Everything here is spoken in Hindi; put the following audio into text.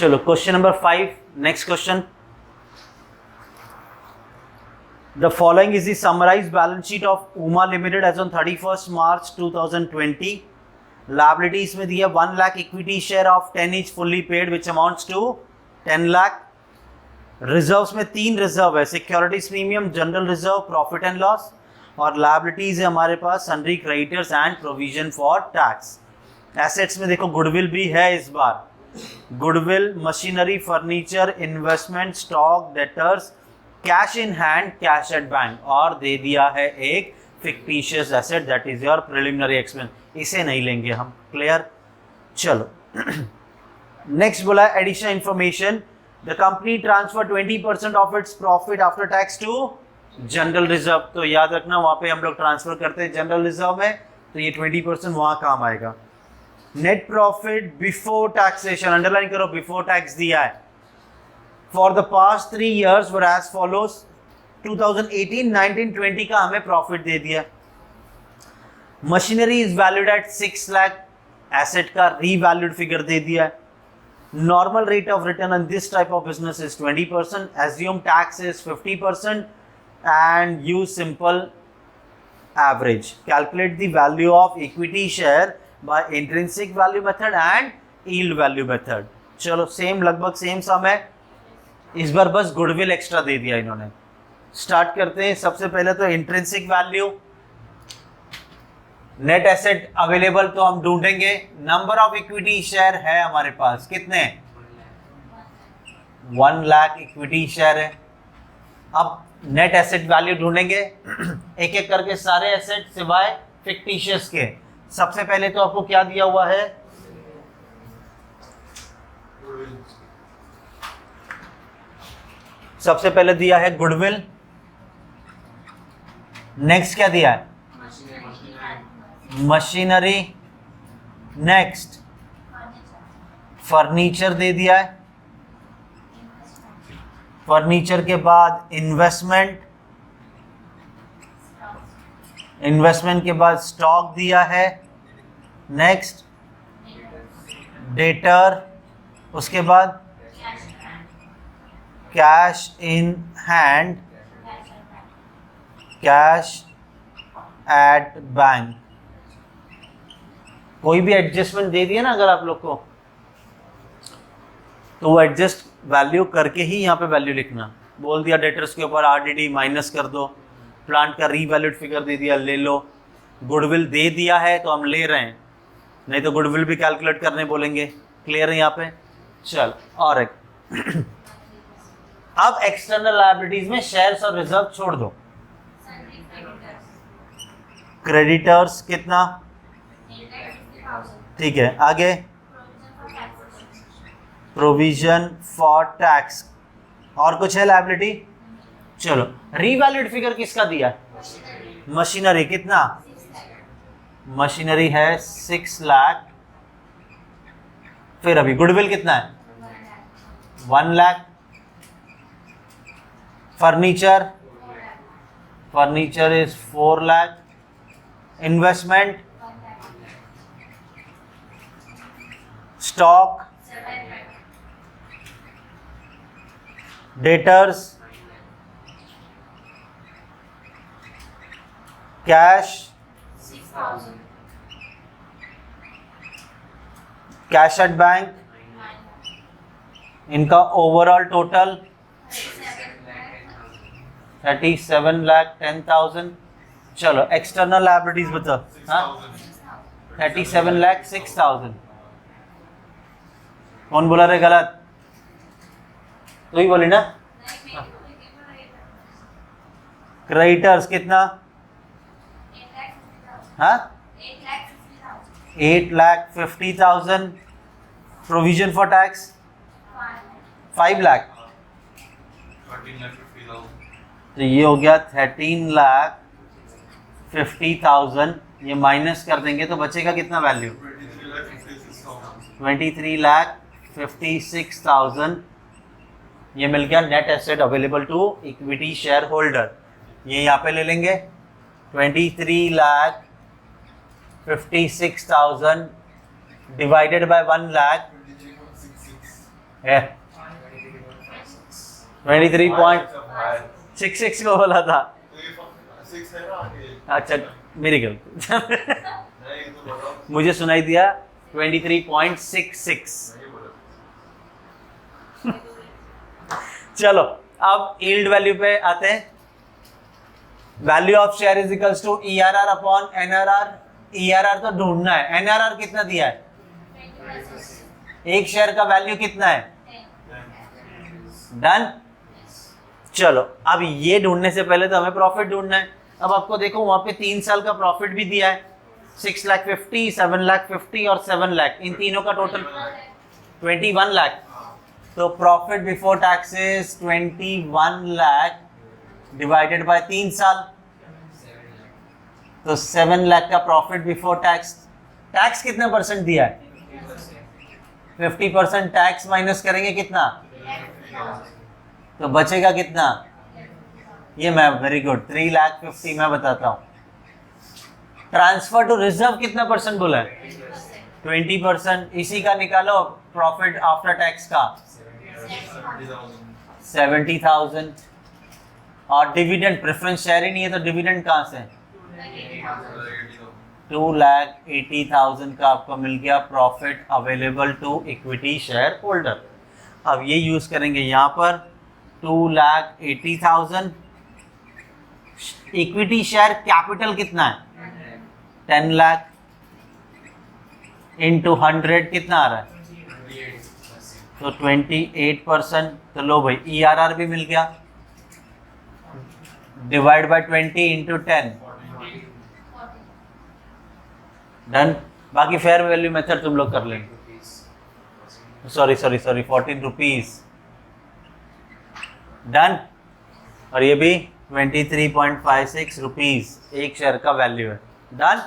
चलो question number 5, next question. The following is the summarized balance sheet of UMA Limited as on 31st March 2020. Liabilities में दिया 1 lakh equity share of 10 each fully paid which amounts to 10 lakh. Reserves में 3 रिजर्व है, securities premium, general reserve, profit and loss. और लायबिलिटीज है हमारे पास sundry creditors and provision for tax. Assets में देखो गुडविल भी है इस बार. Goodwill, machinery, furniture, investment, stock, debtors, cash in hand, cash at bank, और दे दिया है एक fictitious asset that is your preliminary expense. इसे नहीं लेंगे हम. क्लियर. चलो नेक्स्ट बोला additional information. The company transfer 20% of its profit after tax to general reserve. तो याद रखना वहां पे हम लोग ट्रांसफर करते हैं जनरल रिजर्व में, तो ये 20% वहां काम आएगा. Net profit before taxation, underline करो, बिफोर टैक्स दिया है. For the past 3 years were as follows. 2018, 19, 20 का हमें प्रॉफिट दे दिया. Machinery is valued at 6 lakh. Asset का रीवैल्यूड फिगर दे दिया है. Normal rate of return on this type of business is 20%. Assume tax is 50% and use simple average. Calculate the value of equity share by intrinsic value method and yield value method. चलो सेम, लगभग सेम सम है. इस बार बस गुडविल एक्स्ट्रा दे दिया इन्होंने. स्टार्ट करते हैं. सबसे पहले तो intrinsic value. Net asset available तो हम ढूंढेंगे. नंबर ऑफ इक्विटी शेयर है हमारे पास कितने? 1 लाख इक्विटी शेयर है. अब नेट एसेट वैल्यू ढूंढेंगे एक एक करके सारे एसेट सिवाय फिक्टिशियस के. सबसे पहले तो आपको क्या दिया हुआ है? सबसे पहले दिया है गुडविल. नेक्स्ट क्या दिया है? मशीनरी. नेक्स्ट फर्नीचर दे दिया है. फर्नीचर के बाद इन्वेस्टमेंट. इन्वेस्टमेंट के बाद स्टॉक दिया है. Next debtor. उसके बाद cash in hand, cash at bank. कोई भी एडजस्टमेंट दे दिया ना अगर आप लोग को, तो वो एडजस्ट वैल्यू करके ही यहाँ पे वैल्यू लिखना. बोल दिया डेटर्स के ऊपर आरडीडी माइनस कर दो. प्लांट का रीवैल्यूड फिगर दे दिया, ले लो. गुडविल दे दिया है तो हम ले रहे हैं, नहीं तो गुडविल भी कैलकुलेट करने बोलेंगे. क्लियर है यहाँ पे. चल और एक अब एक्सटर्नल लायबिलिटीज में शेयर्स और रिजर्व छोड़ दो. क्रेडिटर्स कितना? ठीक है. आगे प्रोविजन फॉर टैक्स. और कुछ है लायबिलिटी? चलो रीवैल्यूड फिगर किसका दिया? मशीनरी. कितना? मशीनरी है 6 लाख. फिर अभी गुडविल कितना है? 1 lakh. Furniture, furniture is 4 lakh. Investment, stock, debtors, cash, cash at bank. इनका ओवरऑल टोटल 37,10,000. चलो एक्सटर्नल लायबिलिटीज बताओ. हाँ 37,06,000. कौन बोला रे गलत? तो ही बोली ना. क्रेडिटर्स कितना? हाँ 8,50,000. Provision for tax 5 lakh. तो ये हो गया 13,50,000. ये माइनस कर देंगे तो बचेगा कितना वैल्यू? 23,56,000. ये मिल गया net asset available to equity shareholder. ये यहाँ पे ले लेंगे 23,56,000 डिवाइडेड बाय 1 लाख है 23.66 को बोला था। अच्छा मेरी गलती मुझे सुनाई दिया 23.66। चलो अब यील्ड वैल्यू पे आते हैं। Value of share is equals to ERR upon NRR। ERR तो ढूंढना है, NRR कितना दिया है? एक शेयर का वैल्यू कितना है? डन। चलो अब ये ढूंढने से पहले तो हमें प्रॉफिट ढूंढना है। अब आपको देखो वहां पे 3 साल का प्रॉफिट भी दिया है, 6,50,000, 7,50,000 और 7 लाख, इन तीनों का टोटल 21 लाख। तो profit before taxes 21 lakh divided by 3 साल, तो 7 लाख का प्रॉफिट बिफोर टैक्स। टैक्स कितना परसेंट दिया है? 50% टैक्स माइनस करेंगे कितना? तो बचेगा कितना? ये मैं वेरी गुड 3,50,000 मैं बताता हूँ। ट्रांसफर टू रिजर्व कितना परसेंट बोला है? 20%। इसी का निकालो प्रॉफिट आफ्टर टैक्स का 70,000। और डिविडेंड, प्रेफरेंस शेयर ही नहीं है तो डिविडेंड कहाँ से? 2,80,000 का आपको मिल गया profit available to equity shareholder. अब ये यूज करेंगे यहाँ पर 2,80,000। इक्विटी शेयर कैपिटल कितना है? 10 लाख इंटू 100 कितना आ रहा है? तो 28%। तो लो भाई ERR भी मिल गया, डिवाइड बाय 20 इंटू 10, डन। बाकी फेयर वैल्यू मेथड तुम लोग कर लेंगे। Sorry 14 rupees, done. और ये भी 23.56 रुपीज एक शेयर का वैल्यू है, डन।